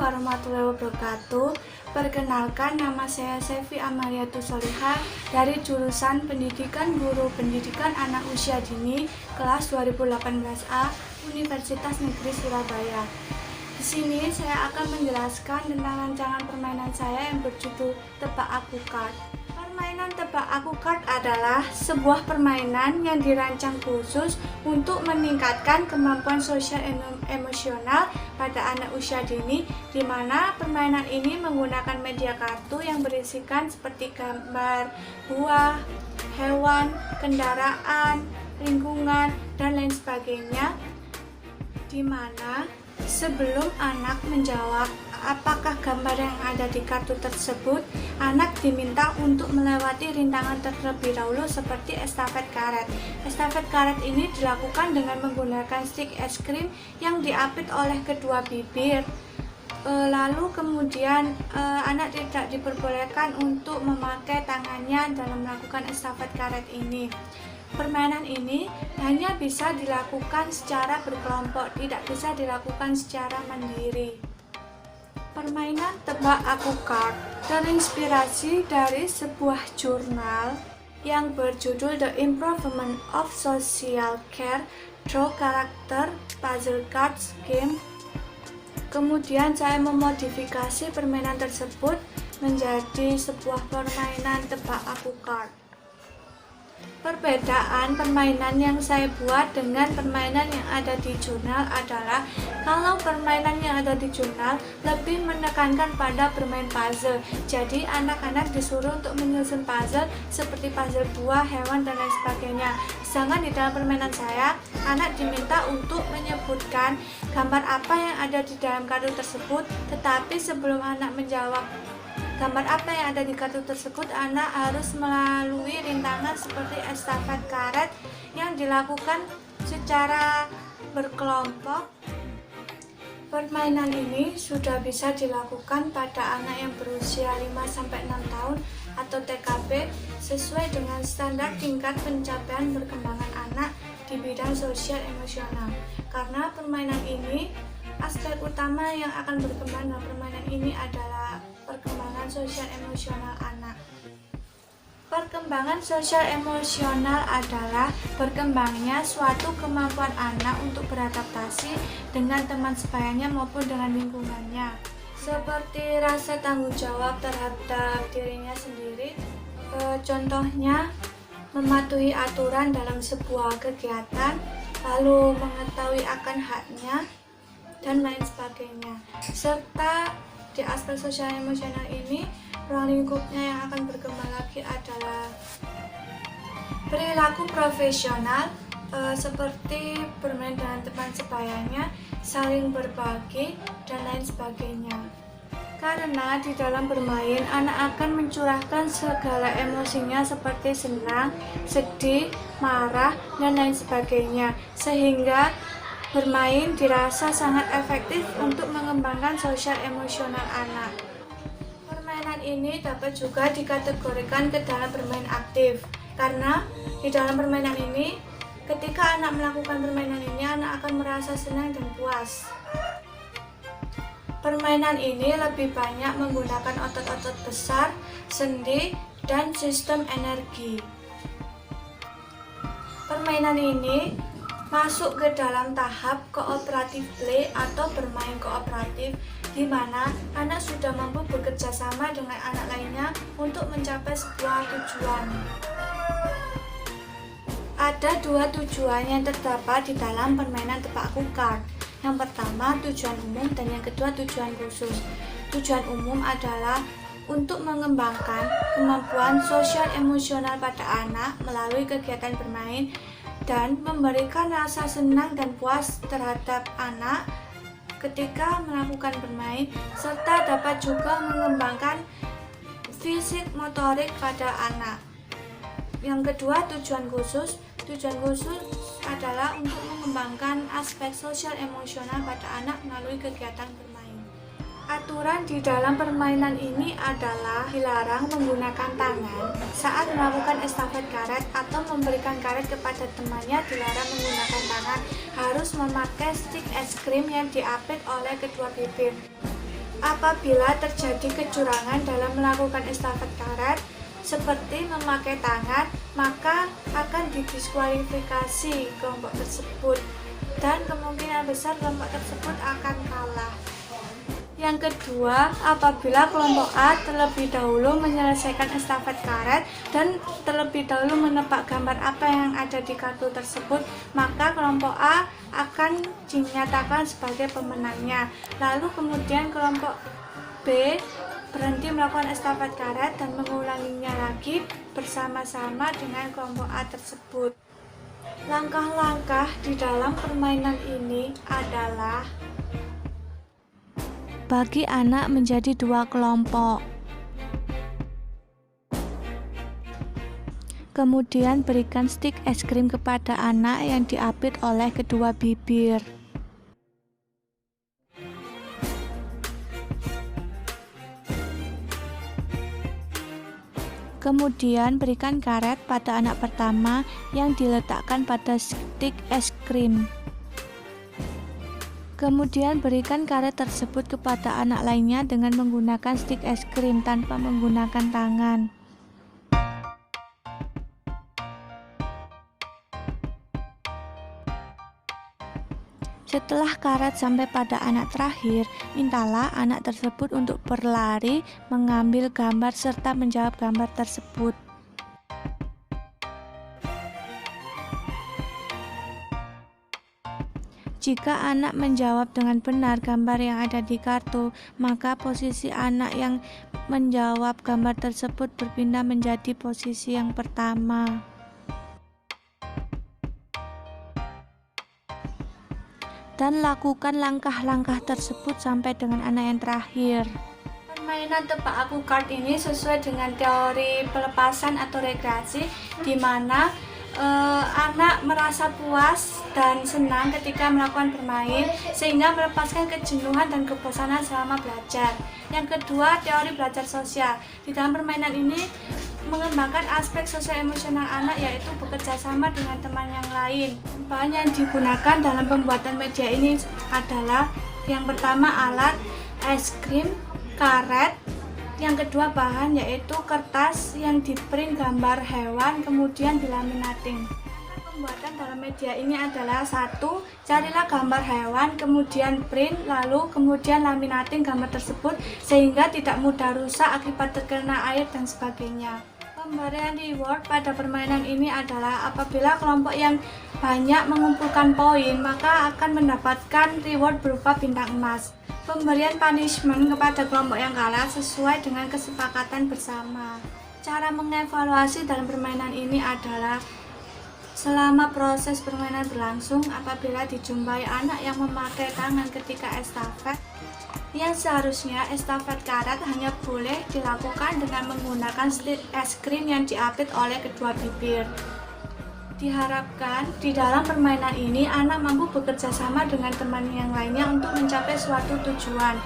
warahmatullahi wabarakatuh. Perkenalkan, nama saya Sevi Amaliatus Solihah dari jurusan Pendidikan Guru Pendidikan Anak Usia Dini kelas 2018A Universitas Negeri Surabaya. Di sini saya akan menjelaskan tentang rancangan permainan saya yang berjudul Tebak Aku Card. Permainan Tebak Aku Card adalah sebuah permainan yang dirancang khusus untuk meningkatkan kemampuan sosial emosional pada anak usia dini, di mana permainan ini menggunakan media kartu yang berisikan seperti gambar, buah, hewan, kendaraan, lingkungan, dan lain sebagainya, di mana sebelum anak menjawab apakah gambar yang ada di kartu tersebut, anak diminta untuk melewati rintangan terlebih dahulu seperti estafet karet. Estafet karet ini dilakukan dengan menggunakan stik es krim yang diapit oleh kedua bibir. Lalu kemudian anak tidak diperbolehkan untuk memakai tangannya dalam melakukan estafet karet ini. Permainan ini hanya bisa dilakukan secara berkelompok, tidak bisa dilakukan secara mandiri. Permainan Tebak Aku Card terinspirasi dari sebuah jurnal yang berjudul The Improvement of Social Care Through Character Puzzle Cards Game. Kemudian saya memodifikasi permainan tersebut menjadi sebuah permainan Tebak Aku Card. Perbedaan permainan yang saya buat dengan permainan yang ada di jurnal adalah kalau permainan yang ada di jurnal lebih menekankan pada bermain puzzle. Jadi anak-anak disuruh untuk menyusun puzzle seperti puzzle buah, hewan, dan lain sebagainya. Sedangkan di dalam permainan saya, anak diminta untuk menyebutkan gambar apa yang ada di dalam kartu tersebut, tetapi sebelum anak menjawab gambar apa yang ada di kartu tersebut, anak harus melalui rintangan seperti estafet karet yang dilakukan secara berkelompok. Permainan ini sudah bisa dilakukan pada anak yang berusia 5-6 tahun atau TKB sesuai dengan standar tingkat pencapaian perkembangan anak di bidang sosial emosional. Karena permainan ini, aspek utama yang akan berkembang dalam permainan ini adalah perkembangan sosial emosional anak. Perkembangan sosial emosional adalah berkembangnya suatu kemampuan anak untuk beradaptasi dengan teman sebayanya maupun dengan lingkungannya, seperti rasa tanggung jawab terhadap dirinya sendiri, contohnya mematuhi aturan dalam sebuah kegiatan, lalu mengetahui akan haknya, dan lain sebagainya. Serta di aspek sosial emosional ini, ruang lingkupnya yang akan berkembang lagi adalah perilaku profesional, seperti bermain dengan teman sebayanya, saling berbagi, dan lain sebagainya. Karena di dalam bermain, anak akan mencurahkan segala emosinya seperti senang, sedih, marah, dan lain sebagainya, sehingga bermain dirasa sangat efektif untuk mengembangkan sosial emosional anak. Permainan ini dapat juga dikategorikan ke dalam bermain aktif, karena di dalam permainan ini, ketika anak melakukan permainan ini, anak akan merasa senang dan puas. Permainan ini lebih banyak menggunakan otot-otot besar, sendi, dan sistem energi. Permainan ini masuk ke dalam tahap cooperative play atau bermain kooperatif, di mana anak sudah mampu bekerja sama dengan anak lainnya untuk mencapai sebuah tujuan. Ada dua tujuan yang terdapat di dalam permainan Tebak Aku Card. Yang pertama, tujuan umum, dan yang kedua, tujuan khusus. Tujuan umum adalah untuk mengembangkan kemampuan sosial emosional pada anak melalui kegiatan bermain dan memberikan rasa senang dan puas terhadap anak ketika melakukan bermain, serta dapat juga mengembangkan fisik motorik pada anak. Yang kedua, tujuan khusus. Tujuan khusus adalah untuk mengembangkan aspek sosial emosional pada anak melalui kegiatan bermain. Aturan di dalam permainan ini adalah dilarang menggunakan tangan saat melakukan estafet karet atau memberikan karet kepada temannya, dilarang menggunakan tangan, harus memakai stik es krim yang diapit oleh kedua bibir. Apabila terjadi kecurangan dalam melakukan estafet karet seperti memakai tangan, maka akan didiskualifikasi kelompok tersebut dan kemungkinan besar kelompok tersebut akan kalah. Yang kedua, apabila kelompok A terlebih dahulu menyelesaikan estafet karet dan terlebih dahulu menebak gambar apa yang ada di kartu tersebut, maka kelompok A akan dinyatakan sebagai pemenangnya. Lalu kemudian kelompok B berhenti melakukan estafet karet dan mengulanginya lagi bersama-sama dengan kelompok A tersebut. Langkah-langkah di dalam permainan ini adalah bagi anak menjadi dua kelompok. Kemudian berikan stik es krim kepada anak yang diapit oleh kedua bibir. Kemudian berikan karet pada anak pertama yang diletakkan pada stik es krim. Kemudian berikan karet tersebut kepada anak lainnya dengan menggunakan stik es krim tanpa menggunakan tangan. Setelah karet sampai pada anak terakhir, mintalah anak tersebut untuk berlari, mengambil gambar serta menjawab gambar tersebut. Jika anak menjawab dengan benar gambar yang ada di kartu, maka posisi anak yang menjawab gambar tersebut berpindah menjadi posisi yang pertama. Dan lakukan langkah-langkah tersebut sampai dengan anak yang terakhir. Permainan tebak aku card ini sesuai dengan teori pelepasan atau rekreasi, di mana anak merasa puas dan senang ketika melakukan bermain sehingga melepaskan kejenuhan dan kebosanan selama belajar. Yang kedua, teori belajar sosial. Di dalam permainan ini mengembangkan aspek sosial emosional anak, yaitu bekerja sama dengan teman yang lain. Bahan yang digunakan dalam pembuatan media ini adalah yang pertama alat, es krim, karet. Yang kedua bahan yaitu kertas yang diprint gambar hewan kemudian dilaminating. Pembuatan dalam media ini adalah: 1. Carilah gambar hewan, kemudian print, lalu kemudian laminating gambar tersebut sehingga tidak mudah rusak akibat terkena air dan sebagainya. Pemberian reward pada permainan ini adalah apabila kelompok yang banyak mengumpulkan poin, maka akan mendapatkan reward berupa bintang emas. Pemberian punishment kepada kelompok yang kalah sesuai dengan kesepakatan bersama. Cara mengevaluasi dalam permainan ini adalah selama proses permainan berlangsung, apabila dijumpai anak yang memakai tangan ketika estafet, yang seharusnya estafet karet hanya boleh dilakukan dengan menggunakan stik es krim yang diapit oleh kedua bibir. Diharapkan di dalam permainan ini anak mampu bekerja sama dengan teman yang lainnya untuk mencapai suatu tujuan,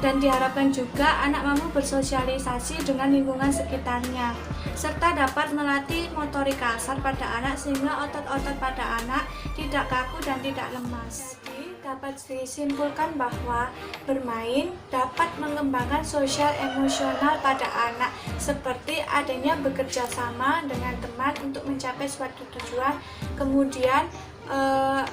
dan diharapkan juga anak mampu bersosialisasi dengan lingkungan sekitarnya, serta dapat melatih motorik kasar pada anak sehingga otot-otot pada anak tidak kaku dan tidak lemas. Dapat disimpulkan bahwa bermain dapat mengembangkan sosial emosional pada anak, seperti adanya bekerja sama dengan teman untuk mencapai suatu tujuan. Kemudian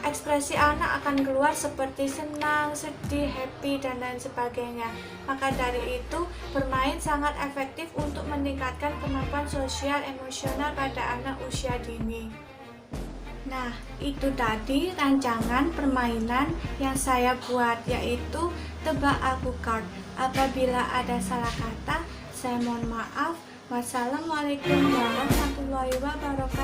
ekspresi anak akan keluar seperti senang, sedih, happy, dan lain sebagainya. Maka dari itu, bermain sangat efektif untuk meningkatkan kemampuan sosial emosional pada anak usia dini. Nah, itu tadi rancangan permainan yang saya buat, yaitu tebak aku card. Apabila ada salah kata, saya mohon maaf. Wassalamualaikum warahmatullahi wabarakatuh.